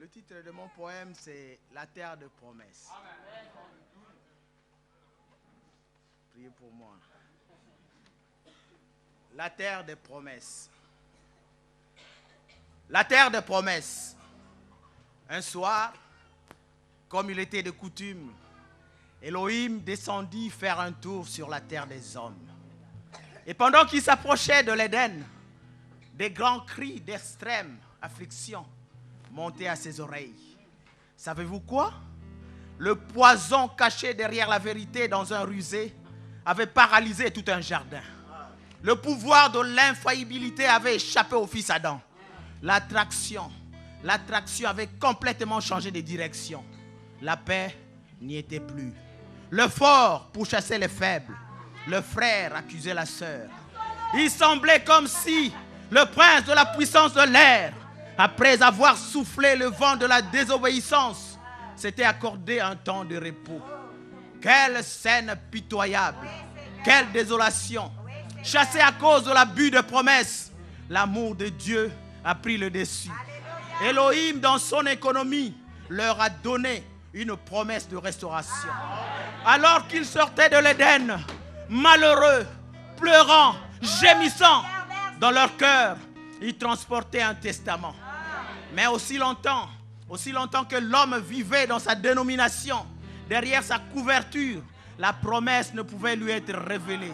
Le titre de mon poème, c'est La terre de promesse. Priez pour moi. La terre des promesses. La terre de promesses. Un soir, comme il était de coutume, Elohim descendit faire un tour sur la terre des hommes. Et pendant qu'il s'approchait de l'Éden, des grands cris d'extrême affliction montaient à ses oreilles. Savez-vous quoi? Le poison caché derrière la vérité dans un rusé avait paralysé tout un jardin. Le pouvoir de l'infaillibilité avait échappé au fils Adam. L'attraction avait complètement changé de direction. La paix n'y était plus. Le fort pourchassait les faibles. Le frère accusait la sœur. Il semblait comme si le prince de la puissance de l'air, après avoir soufflé le vent de la désobéissance, s'était accordé un temps de repos. Quelle scène pitoyable! Quelle désolation! Chassé à cause de l'abus de promesses, l'amour de Dieu a pris le dessus. Elohim, dans son économie, leur a donné une promesse de restauration. Alors qu'ils sortaient de l'Éden, malheureux, pleurant, gémissant, dans leur cœur, ils transportaient un testament. Mais aussi longtemps que l'homme vivait dans sa dénomination, derrière sa couverture, la promesse ne pouvait lui être révélée.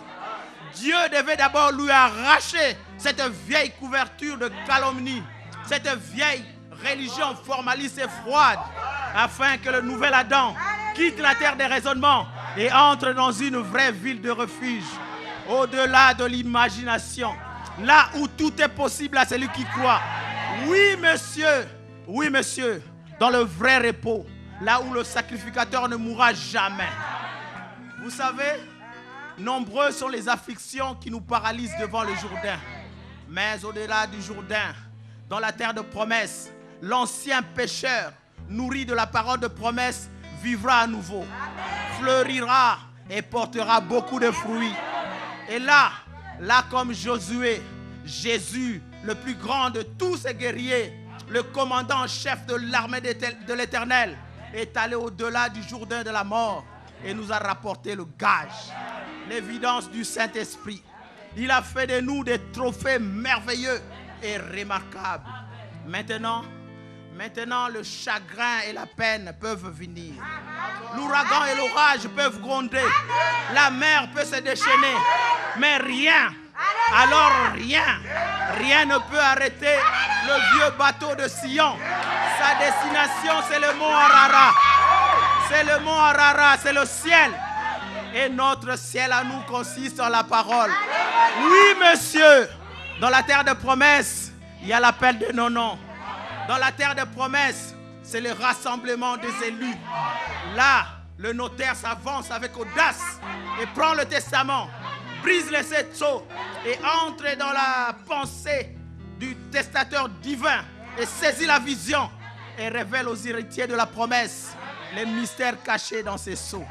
Dieu devait d'abord lui arracher cette vieille couverture de calomnie, cette vieille religion formaliste et froide, afin que le nouvel Adam quitte la terre des raisonnements et entre dans une vraie ville de refuge, au-delà de l'imagination, là où tout est possible à celui qui croit. Oui, monsieur, dans le vrai repos, là où le sacrificateur ne mourra jamais. Vous savez, nombreuses sont les afflictions qui nous paralysent devant le Jourdain. Mais au-delà du Jourdain, dans la terre de promesse, l'ancien pécheur, nourri de la parole de promesse, vivra à nouveau, fleurira et portera beaucoup de fruits. Et là comme Josué, Jésus, le plus grand de tous ces guerriers, le commandant en chef de l'armée de l'Éternel, est allé au-delà du Jourdain de la mort et nous a rapporté le gage, l'évidence du Saint-Esprit. Il a fait de nous des trophées merveilleux et remarquables. Maintenant, le chagrin et la peine peuvent venir. L'ouragan et l'orage peuvent gronder. La mer peut se déchaîner. Mais rien, alors rien ne peut arrêter le vieux bateau de Sion. Sa destination, c'est le mont Arara. C'est le mont Arara, c'est le ciel. Et notre ciel à nous consiste en la parole. Oui, monsieur, dans la terre de promesse, il y a l'appel de nos noms. Dans la terre de promesse, c'est le rassemblement des élus. Là, le notaire s'avance avec audace et prend le testament, brise les 7 sceaux et entre dans la pensée du testateur divin et saisit la vision et révèle aux héritiers de la promesse les mystères cachés dans ces sceaux.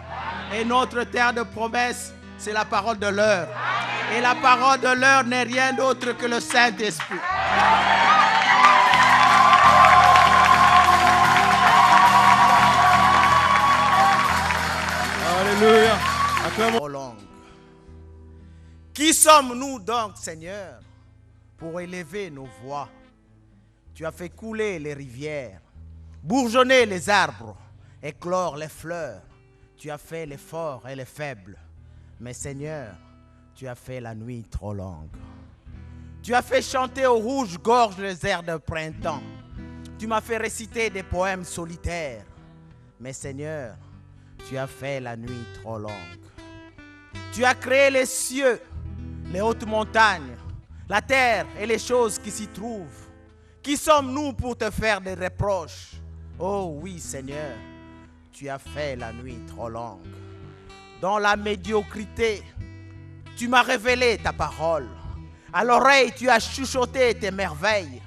Et notre terre de promesse, c'est la parole de l'heure. Et la parole de l'heure n'est rien d'autre que le Saint-Esprit. Alléluia. Qui sommes-nous donc, Seigneur, pour élever nos voix? Tu as fait couler les rivières, bourgeonner les arbres, éclore les fleurs. Tu as fait les forts et les faibles. Mais Seigneur, tu as fait la nuit trop longue. Tu as fait chanter aux rouges-gorges les airs de printemps. Tu m'as fait réciter des poèmes solitaires. Mais Seigneur, tu as fait la nuit trop longue. Tu as créé les cieux, les hautes montagnes, la terre et les choses qui s'y trouvent. Qui sommes-nous pour te faire des reproches? Oh oui, Seigneur, tu as fait la nuit trop longue. Dans la médiocrité, tu m'as révélé ta parole. À l'oreille, tu as chuchoté tes merveilles.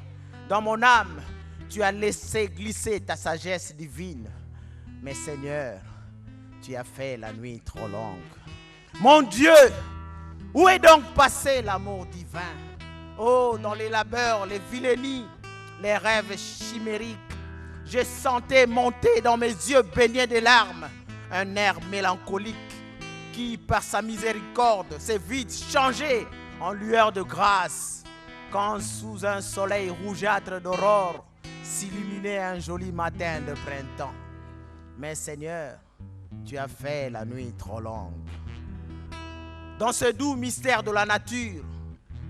Dans mon âme, tu as laissé glisser ta sagesse divine. Mais Seigneur, tu as fait la nuit trop longue. Mon Dieu, où est donc passé l'amour divin? Oh, dans les labeurs, les vilainies, les rêves chimériques, je sentais monter dans mes yeux baignés de larmes un air mélancolique qui, par sa miséricorde, s'est vite changé en lueur de grâce, quand sous un soleil rougeâtre d'aurore s'illuminait un joli matin de printemps. Mais Seigneur, tu as fait la nuit trop longue. Dans ce doux mystère de la nature,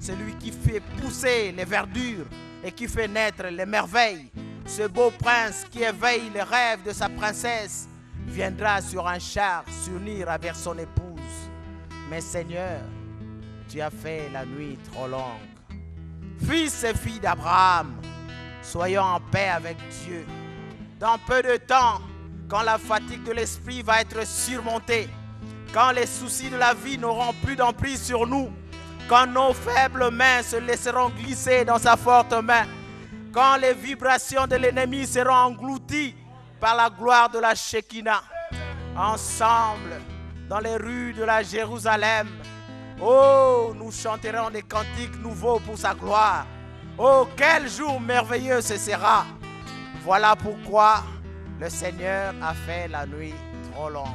celui qui fait pousser les verdures et qui fait naître les merveilles, ce beau prince qui éveille les rêves de sa princesse viendra sur un char s'unir avec son épouse. Mais Seigneur, tu as fait la nuit trop longue. Fils et filles d'Abraham, soyons en paix avec Dieu. Dans peu de temps, quand la fatigue de l'esprit va être surmontée, quand les soucis de la vie n'auront plus d'emprise sur nous, quand nos faibles mains se laisseront glisser dans sa forte main, quand les vibrations de l'ennemi seront englouties par la gloire de la Shekinah, ensemble, dans les rues de la Jérusalem, oh, nous chanterons des cantiques nouveaux pour sa gloire. Oh, quel jour merveilleux ce sera. Voilà pourquoi le Seigneur a fait la nuit trop longue.